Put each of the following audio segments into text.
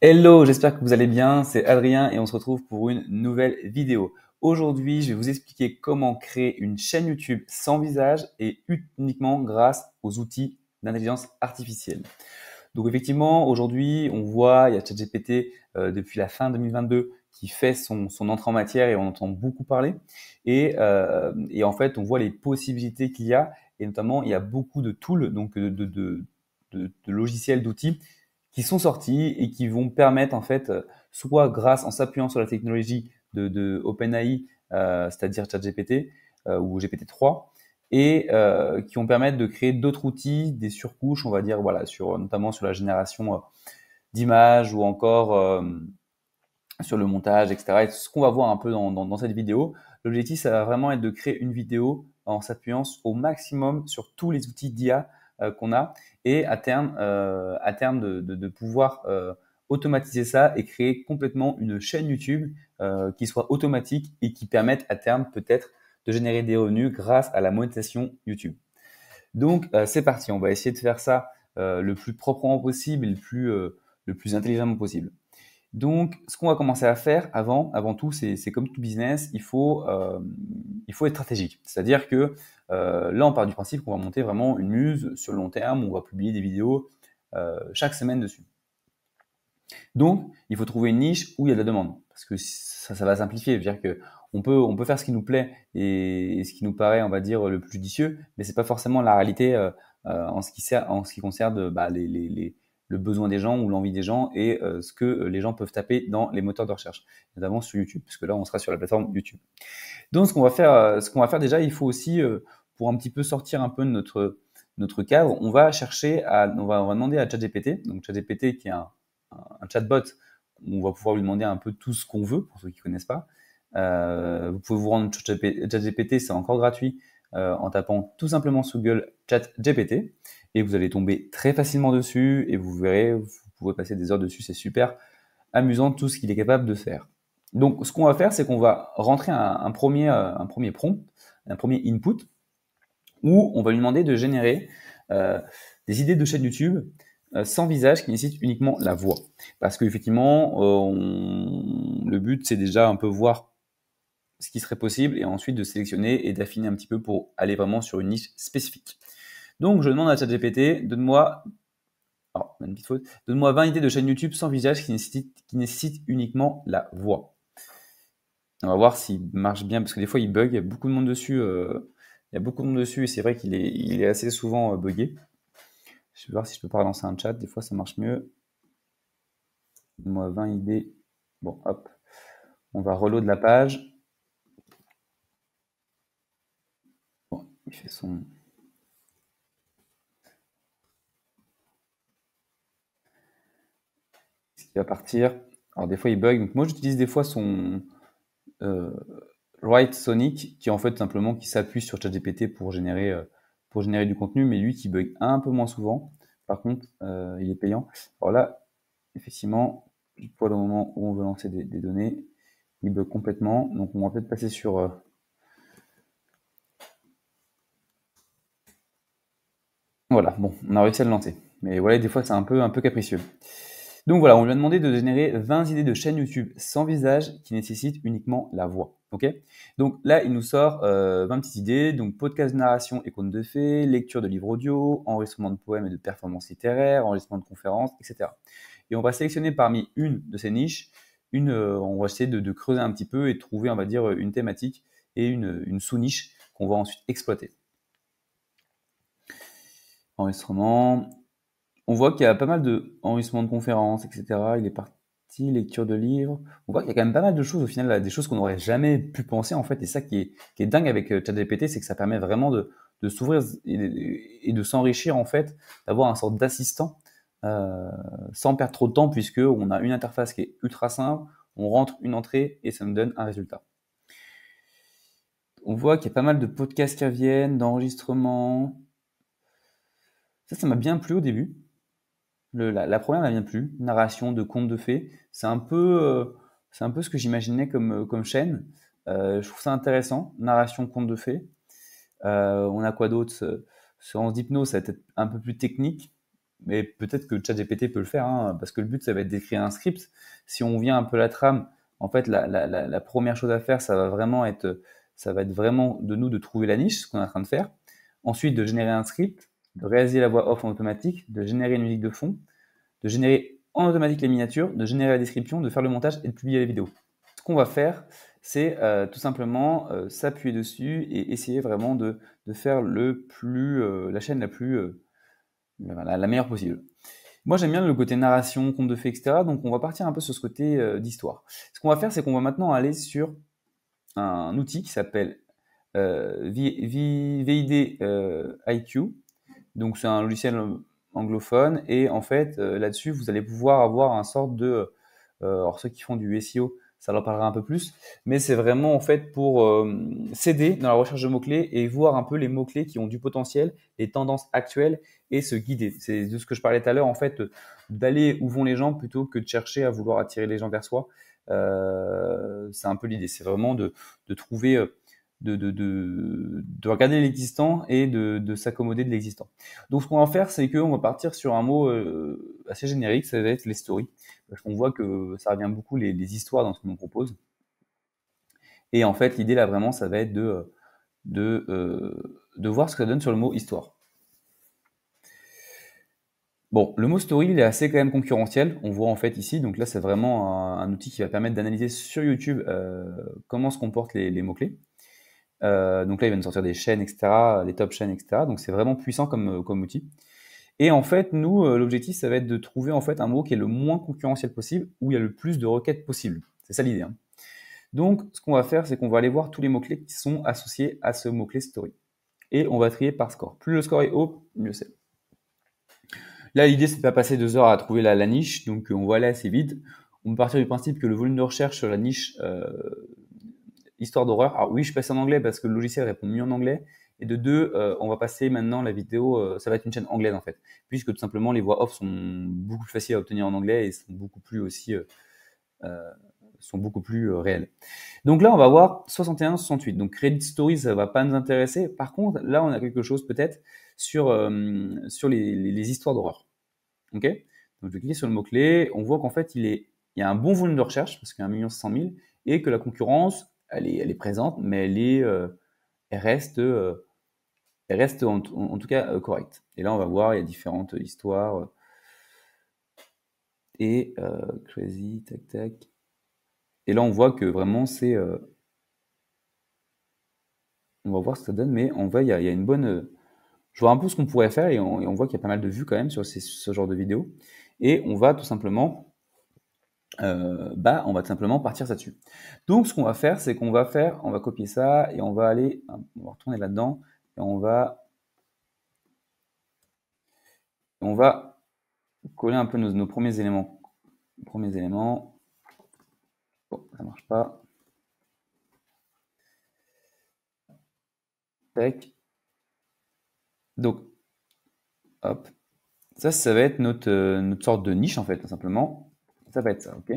Hello, j'espère que vous allez bien, c'est Adrien et on se retrouve pour une nouvelle vidéo. Aujourd'hui, je vais vous expliquer comment créer une chaîne YouTube sans visage et uniquement grâce aux outils d'intelligence artificielle. Donc effectivement, aujourd'hui, on voit, il y a ChatGPT depuis la fin 2022 qui fait son entrée en matière et on entend beaucoup parler. Et en fait, on voit les possibilités qu'il y a et notamment, il y a beaucoup de tools, donc de logiciels, d'outils qui sont sortis et qui vont permettre en fait, soit grâce en s'appuyant sur la technologie de OpenAI, c'est-à-dire ChatGPT ou GPT-3, et qui vont permettre de créer d'autres outils, des surcouches, on va dire, voilà, notamment sur la génération d'images ou encore sur le montage, etc. Et ce qu'on va voir un peu dans cette vidéo, l'objectif, ça va vraiment être de créer une vidéo en s'appuyant au maximum sur tous les outils d'IA qu'on a et à terme de pouvoir automatiser ça et créer complètement une chaîne YouTube qui soit automatique et qui permette à terme peut-être de générer des revenus grâce à la monétisation YouTube. Donc c'est parti, on va essayer de faire ça le plus proprement possible et le plus intelligemment possible. Donc, ce qu'on va commencer à faire avant tout, c'est comme tout business, il faut être stratégique. C'est-à-dire que là, on part du principe qu'on va monter vraiment une muse sur le long terme, on va publier des vidéos chaque semaine dessus. Donc, il faut trouver une niche où il y a de la demande, parce que ça va simplifier. C'est-à-dire que on peut faire ce qui nous plaît et ce qui nous paraît, on va dire, le plus judicieux, mais c'est pas forcément la réalité en ce qui concerne le besoin des gens ou l'envie des gens et ce que les gens peuvent taper dans les moteurs de recherche, notamment sur YouTube, puisque là, on sera sur la plateforme YouTube. Donc, ce qu'on va faire déjà, il faut aussi, pour un petit peu sortir un peu de notre cadre, on va demander à ChatGPT, donc ChatGPT qui est un chatbot où on va pouvoir lui demander un peu tout ce qu'on veut, pour ceux qui ne connaissent pas. Vous pouvez vous rendre sur ChatGPT, c'est encore gratuit, en tapant tout simplement sur Google ChatGPT, et vous allez tomber très facilement dessus, et vous verrez, vous pouvez passer des heures dessus, c'est super amusant tout ce qu'il est capable de faire. Donc, ce qu'on va faire, c'est qu'on va rentrer un premier prompt, un premier input, où on va lui demander de générer des idées de chaîne YouTube sans visage qui nécessitent uniquement la voix. Parce qu'effectivement, le but, c'est déjà un peu voir ce qui serait possible et ensuite de sélectionner et d'affiner un petit peu pour aller vraiment sur une niche spécifique. Donc, je demande à ChatGPT, donne-moi 20 idées de chaînes YouTube sans visage qui nécessitent uniquement la voix. On va voir s'il marche bien, parce que des fois, il bug, il y a beaucoup de monde dessus. Il y a beaucoup de monde dessus et c'est vrai il est assez souvent buggé. Je vais voir si je peux pas relancer un chat, des fois ça marche mieux. Donne-moi 20 idées. Bon, hop. On va reload la page. Bon, il fait son... Ce qui va partir. Alors des fois il bug. Donc moi j'utilise des fois son Write Sonic, qui en fait simplement qui s'appuie sur ChatGPT pour générer du contenu, mais lui qui bug un peu moins souvent. Par contre, il est payant. Alors là, effectivement, pour le moment où on veut lancer des données, il bug complètement. Donc on va peut-être passer sur... Voilà, bon, on a réussi à le lancer. Mais voilà, des fois c'est un peu capricieux. Donc voilà, on lui a demandé de générer 20 idées de chaîne YouTube sans visage qui nécessitent uniquement la voix. Ok. Donc là, il nous sort 20 petites idées, donc podcast de narration et contes de fées, lecture de livres audio, enregistrement de poèmes et de performances littéraires, enregistrement de conférences, etc. Et on va sélectionner parmi une de ces niches, on va essayer de creuser un petit peu et de trouver, on va dire, une thématique et une sous-niche qu'on va ensuite exploiter. Enregistrement. On voit qu'il y a pas mal d'enregistrements de conférences, etc. Il est parti, lecture de livres. On voit qu'il y a quand même pas mal de choses au final, là, des choses qu'on n'aurait jamais pu penser en fait. Et ça qui est dingue avec ChatGPT, c'est que ça permet vraiment de s'ouvrir et de s'enrichir en fait, d'avoir un sorte d'assistant sans perdre trop de temps puisque on a une interface qui est ultra simple, on rentre une entrée et ça nous donne un résultat. On voit qu'il y a pas mal de podcasts qui reviennent, d'enregistrements. Ça m'a bien plu au début. La première m'a bien plu, narration de contes de fées. C'est un peu ce que j'imaginais comme chaîne. Je trouve ça intéressant, narration contes de fées. On a quoi d'autre? Séance d'hypnose, ça va être un peu plus technique. mais peut-être que ChatGPT peut le faire, hein, parce que le but, ça va être d'écrire un script. Si on vient un peu la trame, en fait, la première chose à faire, ça va être vraiment de nous de trouver la niche, ce qu'on est en train de faire. Ensuite, de générer un script, de réaliser la voix off en automatique, de générer une musique de fond, de générer en automatique les miniatures, de générer la description, de faire le montage et de publier la vidéo. Ce qu'on va faire, c'est tout simplement s'appuyer dessus et essayer vraiment de faire la chaîne la meilleure possible. Moi, j'aime bien le côté narration, conte de fées, etc. Donc, on va partir un peu sur ce côté d'histoire. Ce qu'on va faire, c'est qu'on va maintenant aller sur un outil qui s'appelle VID IQ. Donc, c'est un logiciel anglophone. Et en fait, là-dessus, vous allez pouvoir avoir un sorte de... alors, ceux qui font du SEO, ça leur parlera un peu plus. Mais c'est vraiment en fait pour s'aider dans la recherche de mots-clés et voir un peu les mots-clés qui ont du potentiel, les tendances actuelles et se guider. C'est de ce que je parlais tout à l'heure, en fait, d'aller où vont les gens plutôt que de chercher à vouloir attirer les gens vers soi. C'est un peu l'idée. C'est vraiment de trouver, de regarder l'existant et de s'accommoder de l'existant. Donc, ce qu'on va faire, c'est qu'on va partir sur un mot assez générique, ça va être les stories. Parce qu'on voit que ça revient beaucoup les histoires dans ce qu'on propose. Et en fait, l'idée là vraiment, ça va être de voir ce que ça donne sur le mot histoire. Bon, le mot story, il est assez quand même concurrentiel. On voit en fait ici, donc là, c'est vraiment un outil qui va permettre d'analyser sur YouTube comment se comportent les mots-clés. Donc là, il va nous sortir des chaînes, etc., les top chaînes, etc. Donc c'est vraiment puissant comme outil. Et en fait, nous, l'objectif, ça va être de trouver en fait un mot qui est le moins concurrentiel possible, où il y a le plus de requêtes possible. C'est ça l'idée. Hein. Donc, ce qu'on va faire, c'est qu'on va aller voir tous les mots-clés qui sont associés à ce mot-clé story. Et on va trier par score. Plus le score est haut, mieux c'est. Là, l'idée, c'est de pas passer 2 heures à trouver la niche, donc on va aller assez vite. On peut partir du principe que le volume de recherche sur la niche histoire d'horreur. Alors oui, je passe en anglais parce que le logiciel répond mieux en anglais. Et de deux, on va passer maintenant la vidéo, ça va être une chaîne anglaise en fait, puisque tout simplement les voix off sont beaucoup plus faciles à obtenir en anglais et sont beaucoup plus aussi réelles. Donc là, on va voir 61-68. Donc Reddit Stories, ça va pas nous intéresser. Par contre, là, on a quelque chose peut-être sur les histoires d'horreur. Ok. Donc je vais cliquer sur le mot-clé. On voit qu'en fait, il y a un bon volume de recherche parce qu'il y a 1 500 000 et que la concurrence, elle est présente, mais elle reste en tout cas correcte. Et là, on va voir, il y a différentes histoires. Et crazy, tac, tac. Et là, on voit que vraiment, on va voir ce que ça donne, mais on voit, il y a une bonne... je vois un peu ce qu'on pourrait faire et on voit qu'il y a pas mal de vues quand même sur ce genre de vidéos. Et on va tout simplement... on va tout simplement partir là-dessus. Donc, ce qu'on va faire, c'est qu'on va copier ça et on va retourner là-dedans et on va coller un peu nos premiers éléments. Bon, ça marche pas. Tac. Donc, hop. Ça va être notre sorte de niche en fait, tout simplement. Ça va être ça, ok.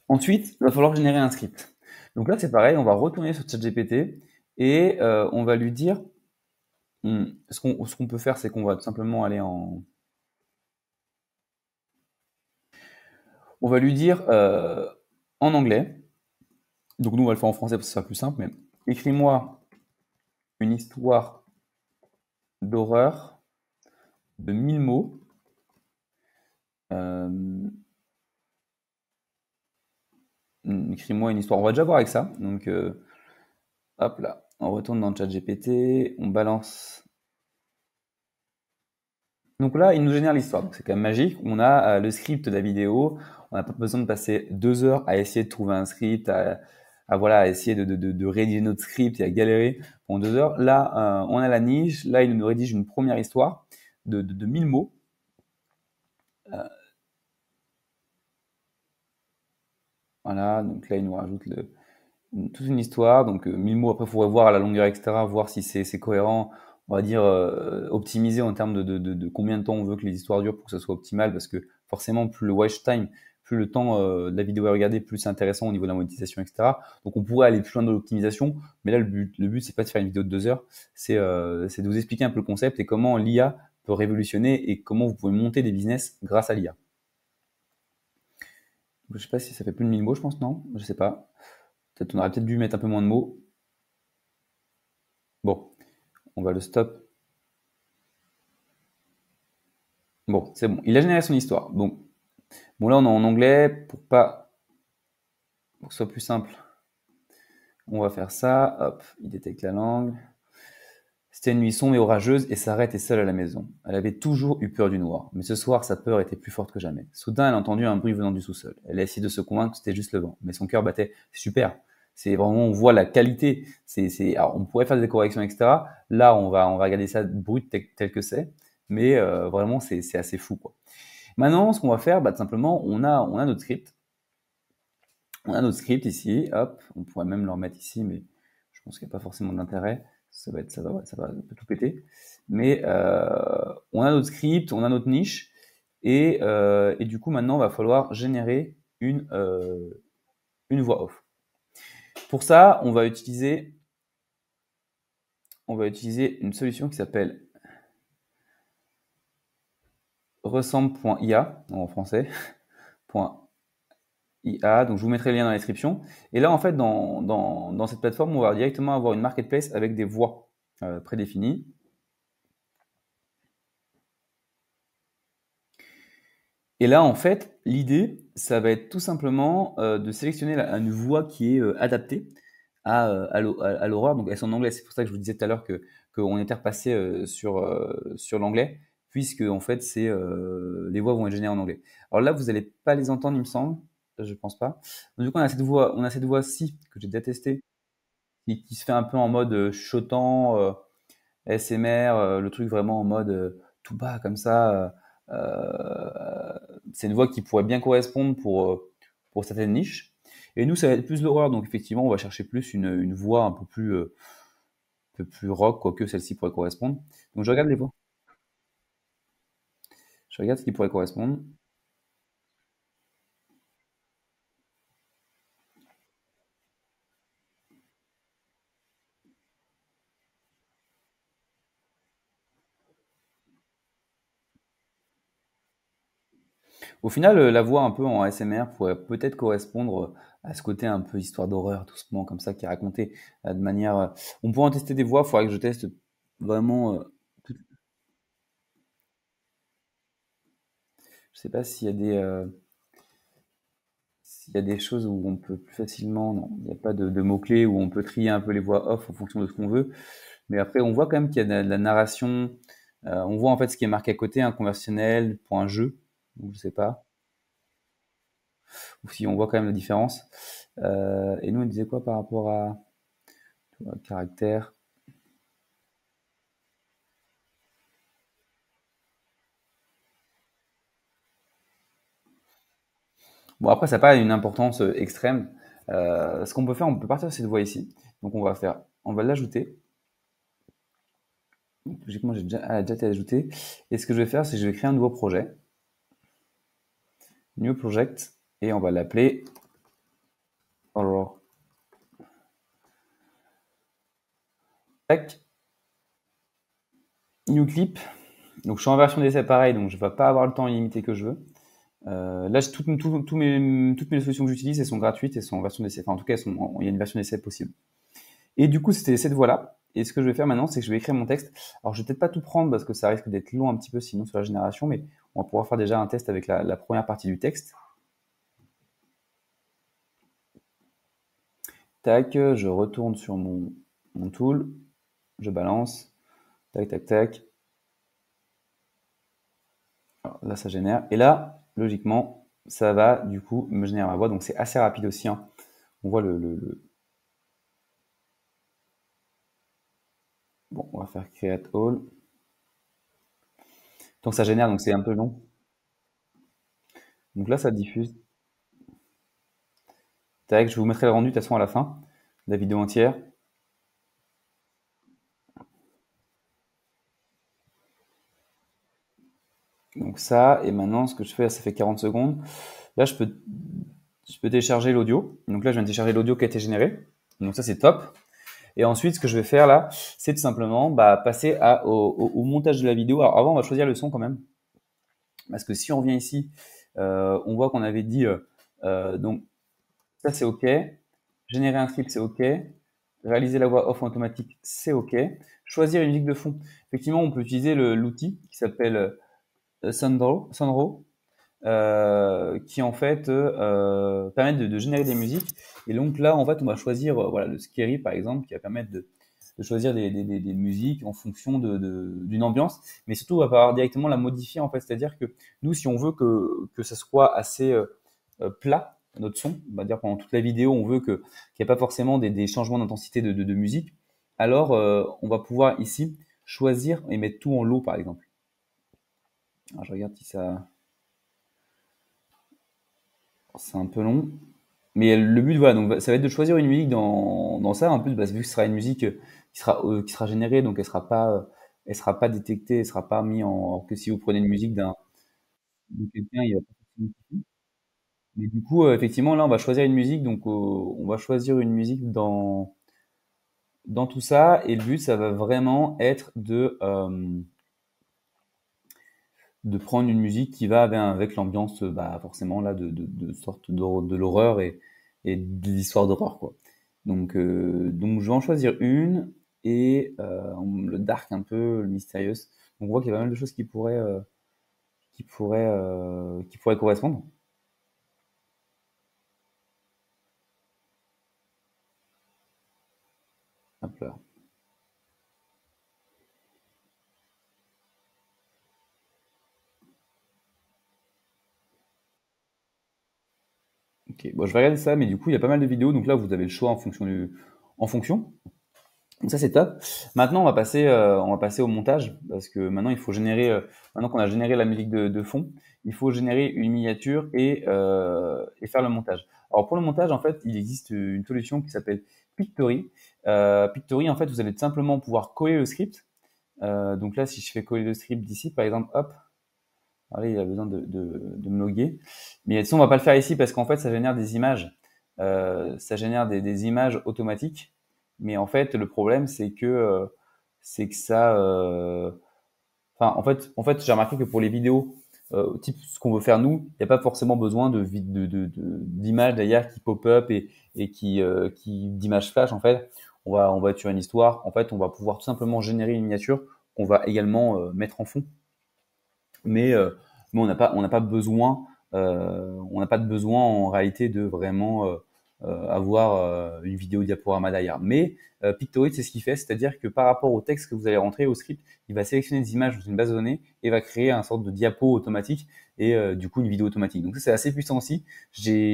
Ensuite, il va falloir générer un script. Donc là, c'est pareil, on va retourner sur ChatGPT et on va lui dire, ce qu'on peut faire, c'est qu'on va tout simplement aller on va lui dire en anglais, donc nous on va le faire en français parce que ce sera plus simple, mais écris-moi une histoire d'horreur de 1000 mots. Écris-moi une histoire. On va déjà voir avec ça. Donc, hop là, on retourne dans le chat GPT, on balance. Donc là, il nous génère l'histoire. Donc c'est quand même magique. On a le script de la vidéo. On n'a pas besoin de passer 2 heures à essayer de trouver un script, à essayer de rédiger notre script et à galérer pendant 2 heures. Là, on a la niche. Là, il nous rédige une première histoire de 1000 mots. Voilà, donc là, il nous rajoute toute une histoire. Donc 1000 mots, après, il faudrait voir à la longueur, etc., voir si c'est cohérent, on va dire optimisé en termes de combien de temps on veut que les histoires durent pour que ça soit optimal, parce que forcément, plus le watch time, plus le temps de la vidéo est regardé, plus c'est intéressant au niveau de la monétisation, etc. Donc on pourrait aller plus loin dans l'optimisation, mais là le but c'est pas de faire une vidéo de 2 heures, c'est de vous expliquer un peu le concept et comment l'IA peut révolutionner et comment vous pouvez monter des business grâce à l'IA. Je sais pas si ça fait plus de 1000 mots, je pense, non? Je sais pas. Peut-être on aurait peut-être dû mettre un peu moins de mots. Bon, on va le stop. Bon, c'est bon. Il a généré son histoire. Bon, là on est en anglais pour que ce soit plus simple. On va faire ça. Hop, il détecte la langue. C'était une nuit sombre et orageuse et Sarah était seule à la maison. Elle avait toujours eu peur du noir, mais ce soir sa peur était plus forte que jamais. Soudain, elle a entendu un bruit venant du sous-sol. Elle a essayé de se convaincre que c'était juste le vent, mais son cœur battait super. C'est vraiment, on voit la qualité. Alors, on pourrait faire des corrections, etc. Là, on va regarder ça brut tel que c'est, mais vraiment, c'est assez fou, quoi. Maintenant, ce qu'on va faire, tout simplement, on a notre script. On a notre script ici, hop, on pourrait même le remettre ici, mais je pense qu'il n'y a pas forcément d'intérêt. Ça va tout péter. Mais on a notre script, on a notre niche, et du coup maintenant, il va falloir générer une voix off. Pour ça, on va utiliser une solution qui s'appelle ressemble.ia en français. IA, donc je vous mettrai le lien dans la description. Et là, en fait, dans cette plateforme, on va directement avoir une marketplace avec des voix prédéfinies. Et là, en fait, l'idée, ça va être tout simplement de sélectionner une voix qui est adaptée à l'horreur. Donc, elles sont en anglais. C'est pour ça que je vous disais tout à l'heure qu'on était repassé sur l'anglais, puisque en fait, les voix vont être générées en anglais. Alors là, vous n'allez pas les entendre, il me semble. Je pense pas. Donc, du coup, on a cette voix-ci que j'ai déjà testée, qui se fait un peu en mode chuchotant, ASMR, le truc vraiment en mode tout bas comme ça. C'est une voix qui pourrait bien correspondre pour certaines niches. Et nous, ça va être plus l'horreur, donc effectivement, on va chercher plus une voix un peu plus rock, quoique celle-ci pourrait correspondre. Donc je regarde les voix. Je regarde ce qui pourrait correspondre. Au final, la voix un peu en ASMR pourrait peut-être correspondre à ce côté un peu histoire d'horreur, doucement, comme ça, qui est raconté de manière. On pourrait en tester des voix, il faudrait que je teste vraiment. Je sais pas s'il y a des choses où on peut plus facilement. Non, il n'y a pas de mots-clés où on peut trier un peu les voix off en fonction de ce qu'on veut. Mais après, on voit quand même qu'il y a de la narration. On voit en fait ce qui est marqué à côté, un conversionnel pour un jeu. Donc, je sais pas. Ou si on voit quand même la différence. Et nous, on disait quoi par rapport à caractère. Bon, après, ça n'a pas une importance extrême. Ce qu'on peut faire, on peut partir de cette voie ici. Donc, on va l'ajouter. Donc, logiquement, elle a déjà été ajoutée. Et ce que je vais faire, c'est que je vais créer un nouveau projet. New project. Et on va l'appeler Horror. Tac. New clip. Donc, je suis en version d'essai pareil, donc je ne vais pas avoir le temps illimité que je veux. Là, toutes mes solutions que j'utilise, elles sont gratuites et sont en version d'essai. Enfin, en tout cas, il y a une version d'essai possible. Et du coup, c'était cette voie-là. Et ce que je vais faire maintenant, c'est que je vais écrire mon texte. Alors, je vais peut-être pas tout prendre parce que ça risque d'être long un petit peu sinon sur la génération, mais on va pouvoir faire déjà un test avec la première partie du texte. Tac, je retourne sur mon tool, je balance, tac, tac, tac. Alors, là, ça génère. Et là, logiquement, ça va du coup me générer ma voix. Donc, c'est assez rapide aussi, hein. On voit Bon, on va faire create all. Donc, ça génère, donc c'est un peu long. Donc là, ça diffuse. Tac, je vous mettrai le rendu de toute façon à la fin, la vidéo entière. Donc ça, et maintenant, ce que je fais, ça fait 40 secondes. Là, je peux télécharger l'audio. Donc là, je viens de télécharger l'audio qui a été généré. Donc ça, c'est top. Et ensuite, ce que je vais faire là, c'est tout simplement passer au montage de la vidéo. Alors avant, on va choisir le son quand même. Parce que si on revient ici, on voit qu'on avait dit, donc ça c'est OK. Générer un script, c'est OK. Réaliser la voix off en automatique, c'est OK. Choisir une musique de fond. Effectivement, on peut utiliser l'outil qui s'appelle Sandro, qui en fait permet de générer des musiques. Et donc là, en fait, on va choisir voilà, le Scary par exemple, qui va permettre de choisir des musiques en fonction d'une ambiance, mais surtout on va pouvoir directement la modifier en fait, c'est-à-dire que nous, si on veut que ça soit assez plat, notre son, on va dire pendant toute la vidéo, on veut qu'il n'y ait pas forcément des changements d'intensité de musique, alors on va pouvoir ici choisir et mettre tout en low par exemple. Alors, je regarde si ça, c'est un peu long. Mais le but, voilà, donc ça va être de choisir une musique dans ça. En plus, vu que ce sera une musique qui sera générée, donc elle sera pas détectée, elle sera pas mise en. Alors que si vous prenez une musique de quelqu'un, il va pas forcément kiffer. Mais du coup, effectivement, là, on va choisir une musique. Donc, on va choisir une musique dans tout ça. Et le but, ça va vraiment être de prendre une musique qui va avec l'ambiance, forcément, là, de sorte de l'horreur et de l'histoire d'horreur, quoi. Donc je vais en choisir une et le dark un peu, le mystérieux. Donc on voit qu'il y a pas mal de choses qui pourraient correspondre. Hop là. Ok, bon, je vais regarder ça, mais du coup il y a pas mal de vidéos, donc là vous avez le choix en fonction. Donc ça c'est top. Maintenant on va passer au montage parce que maintenant il faut générer, maintenant qu'on a généré la musique de fond, il faut générer une miniature et faire le montage. Alors pour le montage en fait il existe une solution qui s'appelle Pictory. Pictory en fait vous allez tout simplement pouvoir coller le script. Donc là si je fais coller le script d'ici par exemple, hop, allez il a besoin de me loguer. Mais ça on va pas le faire ici parce qu'en fait ça génère des images, ça génère des images automatiques. Mais en fait, le problème, c'est que ça, enfin, en fait, j'ai remarqué que pour les vidéos, type ce qu'on veut faire nous, il n'y a pas forcément besoin d'images derrière qui pop-up et d'images flash. En fait, on va être sur une histoire. En fait, on va pouvoir tout simplement générer une miniature qu'on va également mettre en fond. Mais on n'a pas besoin, on n'a pas de besoin en réalité de vraiment avoir une vidéo diaporama derrière. Mais Pictoid, c'est ce qu'il fait, c'est-à-dire que par rapport au texte que vous allez rentrer au script, il va sélectionner des images dans une base de données et va créer un sorte de diapo automatique et du coup une vidéo automatique. Donc ça, c'est assez puissant aussi.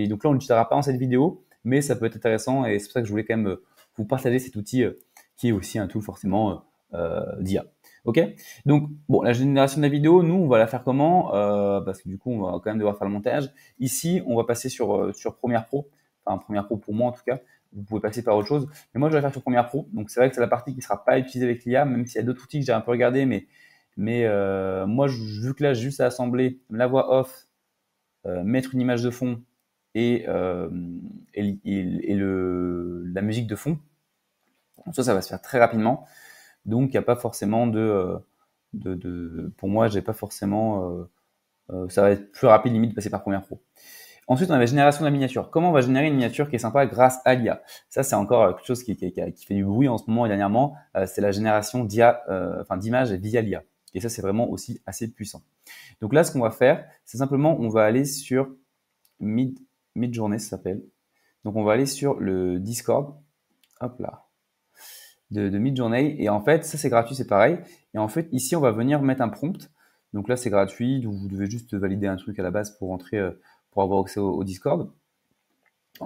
Donc là, on l'utilisera pas dans cette vidéo, mais ça peut être intéressant et c'est pour ça que je voulais quand même vous partager cet outil qui est aussi un tool forcément d'IA. Ok? Donc, bon, la génération de la vidéo, nous, on va la faire comment? Parce que du coup, on va quand même devoir faire le montage. Ici, on va passer sur Premiere Pro. Enfin, Premiere Pro pour moi, en tout cas. Vous pouvez passer par autre chose. Mais moi, je vais la faire sur Premiere Pro. Donc, c'est vrai que c'est la partie qui ne sera pas utilisée avec l'IA, même s'il y a d'autres outils que j'ai un peu regardé. Mais moi, vu que là, j'ai juste à assembler la voix off, mettre une image de fond et, la musique de fond, ça va se faire très rapidement. Donc, il n'y a pas forcément pour moi, j'ai pas forcément, ça va être plus rapide limite de passer par Premiere Pro. Ensuite, on a la génération de la miniature. Comment on va générer une miniature qui est sympa grâce à l'IA? Ça, c'est encore quelque chose qui fait du bruit en ce moment et dernièrement. C'est la génération d'images via l'IA. Et ça, c'est vraiment aussi assez puissant. Donc là, ce qu'on va faire, c'est simplement, on va aller sur Midjourney, ça s'appelle. Donc on va aller sur le Discord. Hop là, de Midjourney. Et en fait, ça c'est gratuit, c'est pareil. Et en fait, ici, on va venir mettre un prompt. Donc là, c'est gratuit. Donc vous devez juste valider un truc à la base pour entrer, pour avoir accès au Discord.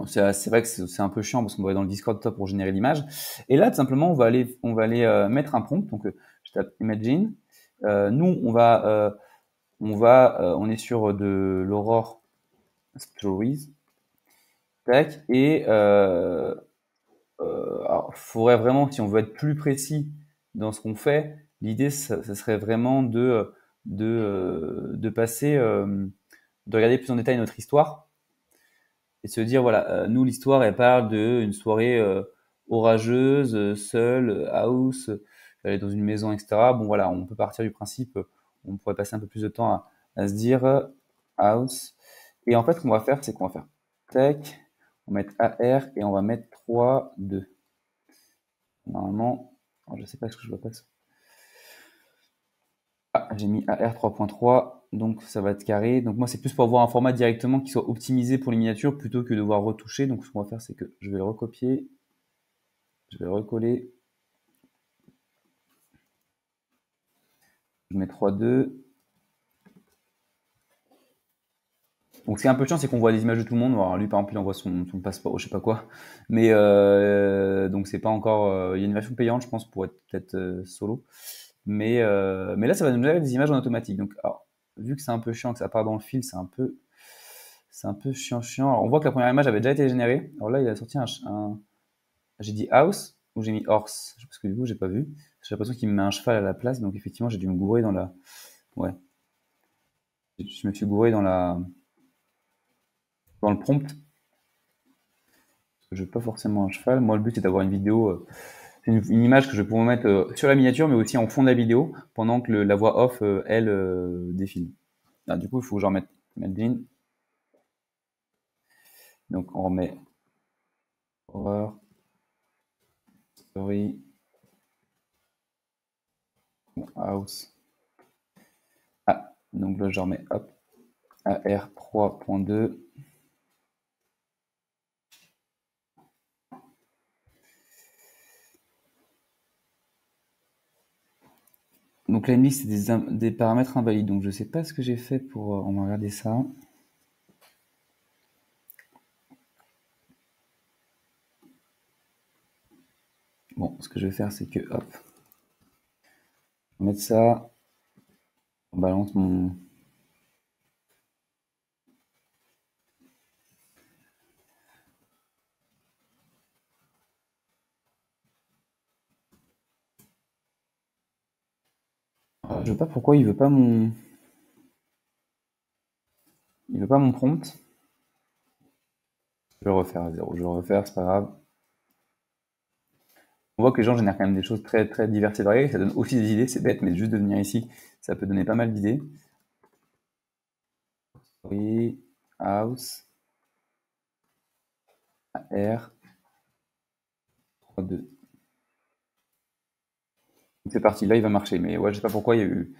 C'est vrai que c'est un peu chiant parce qu'on va aller dans le Discord top pour générer l'image. Et là, tout simplement, on va aller mettre un prompt. Donc, je tape Imagine. Nous, on est sur de l'Aurore Stories. Tac. Et alors, faudrait vraiment, si on veut être plus précis dans ce qu'on fait, l'idée, ça serait vraiment de passer, de regarder plus en détail notre histoire. et se dire, voilà, nous, l'histoire, elle parle d'une soirée orageuse, seule, house, aller dans une maison, etc. Bon, voilà, on peut partir du principe, on pourrait passer un peu plus de temps à se dire house. Et en fait, ce qu'on va faire, c'est qu'on va faire tech, on va mettre AR et on va mettre 3, 2. Normalement, alors, je sais pas ce que je vois pas. Ah, j'ai mis AR 3.3, donc ça va être carré. Donc moi, c'est plus pour avoir un format directement qui soit optimisé pour les miniatures plutôt que de devoir retoucher. Donc ce qu'on va faire, c'est que je vais le recopier, je vais le recoller, je mets 3.2. Donc c'est un peu chiant, c'est qu'on voit les images de tout le monde. Alors lui, par exemple, il envoie son passeport ou je sais pas quoi. Mais donc c'est pas encore. Il y a une version payante, je pense, pour être peut-être solo. Mais là, ça va nous générer des images en automatique. Donc, alors, vu que c'est un peu chiant, que ça part dans le fil, c'est un peu chiant. Alors, on voit que la première image avait déjà été générée. Alors là, il a sorti j'ai dit house ou j'ai mis horse parce que du coup, j'ai pas vu. J'ai l'impression qu'il me met un cheval à la place. Donc effectivement, j'ai dû me gourer dans la. Ouais, je me suis gouré dans le prompt. Je veux pas forcément un cheval. Moi, le but c'est d'avoir une vidéo, une image que je vais pouvoir mettre sur la miniature, mais aussi en fond de la vidéo, pendant que la voix off, elle, défile. Ah, du coup, il faut que j'en mette Medlin. Donc, on remet horreur, story, house. Ah, donc là, je remets hop, AR 3.2. Donc là, il me dit que c'est des paramètres invalides. Donc je sais pas ce que j'ai fait pour. On va regarder ça. Bon, ce que je vais faire, c'est que hop, on va mettre ça. On balance mon. Je sais pas pourquoi il veut pas mon. Il veut pas mon prompt. Je vais le refaire à zéro. Je vais le refaire, c'est pas grave. On voit que les gens génèrent quand même des choses très très diverses et variées. Ça donne aussi des idées. C'est bête, mais juste de venir ici, ça peut donner pas mal d'idées. Oui, house, AR, 3.2. C'est parti, là il va marcher. Mais ouais, je sais pas pourquoi il y a eu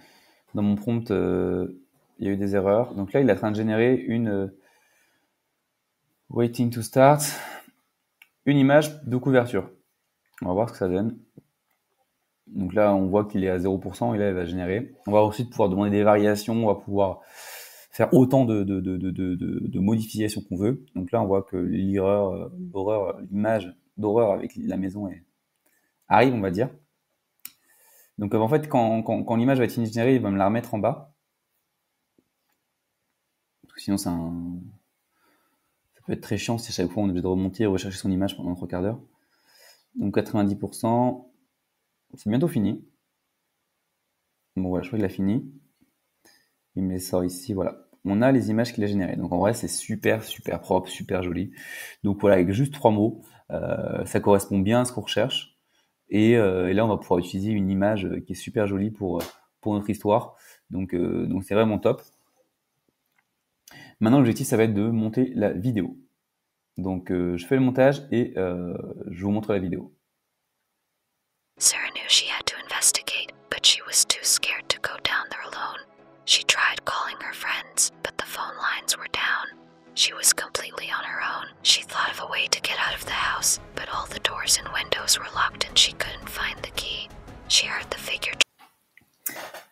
dans mon prompt, il y a eu des erreurs. Donc là, il est en train de générer une waiting to start, une image de couverture. On va voir ce que ça donne. Donc là, on voit qu'il est à 0% et là, il va générer. On va ensuite pouvoir demander des variations, on va pouvoir faire autant de modifications qu'on veut. Donc là, on voit que l'image d'horreur avec la maison arrive, on va dire. Donc en fait, quand l'image va être générée, il va me la remettre en bas. Parce que sinon, ça peut être très chiant si à chaque fois on est obligé de remonter et rechercher son image pendant 3 quarts d'heure. Donc 90%, c'est bientôt fini. Bon, voilà, je crois qu'il a fini. Il me les sort ici, voilà. On a les images qu'il a générées. Donc en vrai, c'est super, super propre, super joli. Donc voilà, avec juste 3 mots, ça correspond bien à ce qu'on recherche. Et là, on va pouvoir utiliser une image qui est super jolie pour notre histoire. Donc c'est vraiment top. Maintenant, l'objectif, ça va être de monter la vidéo. Donc je fais le montage et je vous montre la vidéo. Sarah knew she had to investigate, but she was too scared to go down there alone. She tried calling her friends, but the phone lines were down. She was completely on her own. She thought of a way to get out of the house, but all the doors and windows were locked and she couldn't find the key. She heard the figure.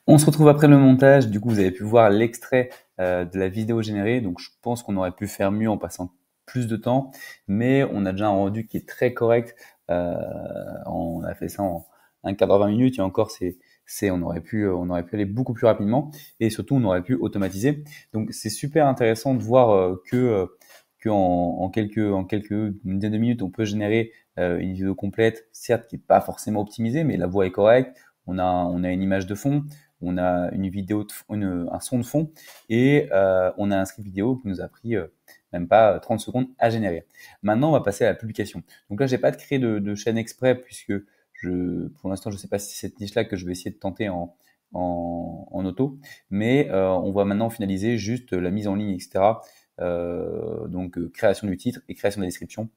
On se retrouve après le montage. Du coup, vous avez pu voir l'extrait de la vidéo générée. Donc, je pense qu'on aurait pu faire mieux en passant plus de temps, mais on a déjà un rendu qui est très correct. On a fait ça en un quart d'heure, 20 minutes, et encore, on aurait pu aller beaucoup plus rapidement, et surtout, on aurait pu automatiser. Donc, c'est super intéressant de voir que en quelques une dizaine de minutes, on peut générer une vidéo complète, certes qui n'est pas forcément optimisée, mais la voix est correcte. On a une image de fond, on a une vidéo, un son de fond, et on a un script vidéo qui nous a pris même pas 30 secondes à générer. Maintenant, on va passer à la publication. Donc là, j'ai pas créé de chaîne exprès puisque pour l'instant, je sais pas si c'est cette niche-là que je vais essayer de tenter en auto, mais on va maintenant finaliser juste la mise en ligne, etc. Donc création du titre et création de la description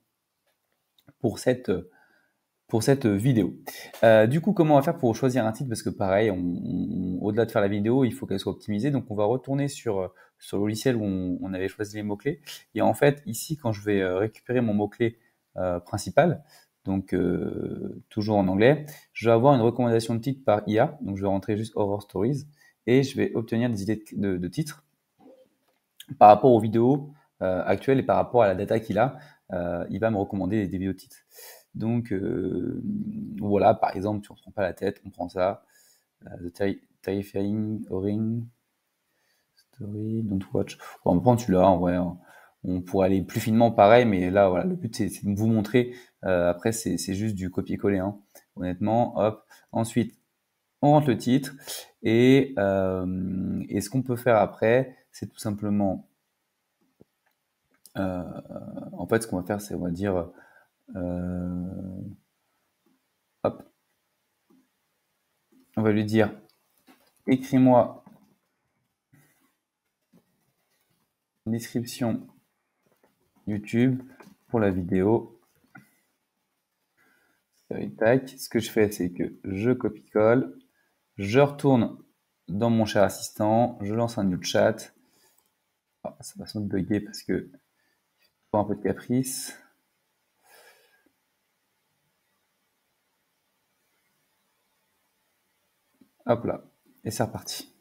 pour cette vidéo. Du coup, comment on va faire pour choisir un titre? Parce que pareil, au-delà de faire la vidéo, il faut qu'elle soit optimisée. Donc, on va retourner sur le logiciel où on avait choisi les mots-clés. Et en fait, ici, quand je vais récupérer mon mot-clé principal, donc toujours en anglais, je vais avoir une recommandation de titre par IA. Donc, je vais rentrer juste Horror Stories et je vais obtenir des idées de titres par rapport aux vidéos actuelles et par rapport à la data qu'il a. Il va me recommander des vidéos de titres. Donc voilà, par exemple, si on ne se prend pas la tête, on prend ça. The Terrifying Orange Story, Don't Watch. Bon, on va prendre celui-là, en vrai. On pourrait aller plus finement pareil, mais là, voilà, le but, c'est de vous montrer. Après, c'est juste du copier-coller, hein, honnêtement. Hop. Ensuite, on rentre le titre. Et ce qu'on peut faire après, c'est tout simplement... en fait, ce qu'on va faire, c'est, on va dire... hop. On va lui dire, écris-moi une description YouTube pour la vidéo. Tac. Ce que je fais, c'est que je copie-colle, je retourne dans mon cher assistant, je lance un new chat. Oh, ça va sans doute bugger parce que un peu de caprice. Hop là, et c'est reparti.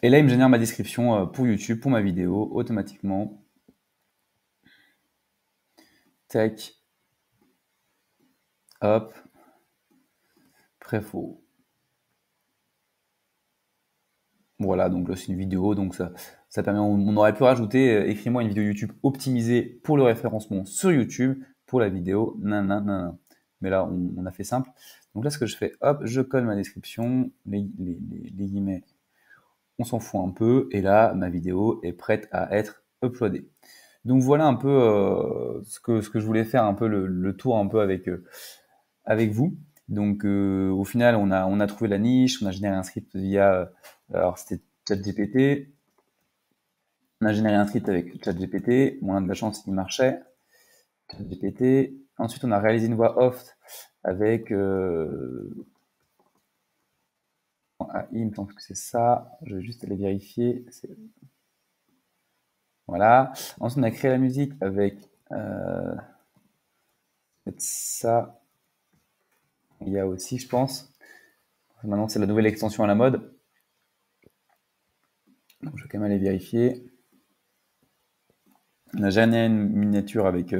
Et là, il me génère ma description pour YouTube, pour ma vidéo, automatiquement. Tac. Hop. Pré-faux. Voilà, donc là, c'est une vidéo, donc ça permet, on aurait pu rajouter, écris-moi une vidéo YouTube optimisée pour le référencement sur YouTube, pour la vidéo, nanana. Mais là, on a fait simple. Donc là, ce que je fais, hop, je colle ma description, les guillemets, on s'en fout un peu, et là, ma vidéo est prête à être uploadée. Donc voilà un peu ce que je voulais faire, un peu le tour un peu avec vous. Donc au final, on a trouvé la niche, on a généré un script via, alors c'était ChatGPT, on a généré un script avec ChatGPT, on a de la chance, il marchait, ChatGPT. Ensuite, on a réalisé une voix off avec il me semble que c'est ça, je vais juste aller vérifier. Voilà. Ensuite, on a créé la musique avec ça. Il y a aussi, je pense. Maintenant, c'est la nouvelle extension à la mode. Donc, je vais quand même aller vérifier. On a généré une miniature avec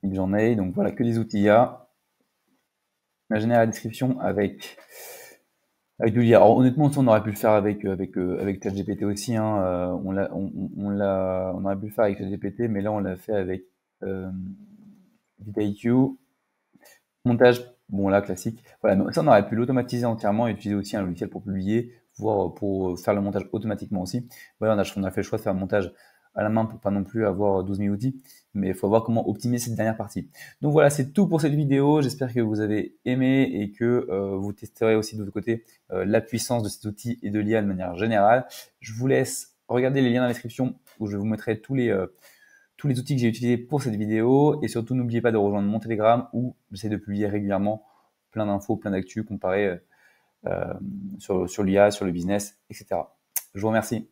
Midjourney. Donc voilà, que des outils IA. On a généré la description avec de l'IA. Alors honnêtement, ça, on aurait pu le faire avec ChatGPT aussi. Hein. On aurait pu le faire avec ChatGPT, mais là, on l'a fait avec vidIQ. Montage, bon là, classique. Voilà, mais ça, on aurait pu l'automatiser entièrement et utiliser aussi un logiciel pour publier, voire pour faire le montage automatiquement aussi. Voilà, on a fait le choix de faire un montage à la main pour pas non plus avoir 12 000 outils, mais il faut voir comment optimiser cette dernière partie. Donc voilà, c'est tout pour cette vidéo. J'espère que vous avez aimé et que vous testerez aussi de votre côté la puissance de cet outil et de l'IA de manière générale. Je vous laisse regarder les liens dans la description où je vous mettrai tous les outils que j'ai utilisés pour cette vidéo. Et surtout, n'oubliez pas de rejoindre mon Telegram où j'essaie de publier régulièrement plein d'infos, plein d'actu comparé sur l'IA, sur le business, etc. Je vous remercie.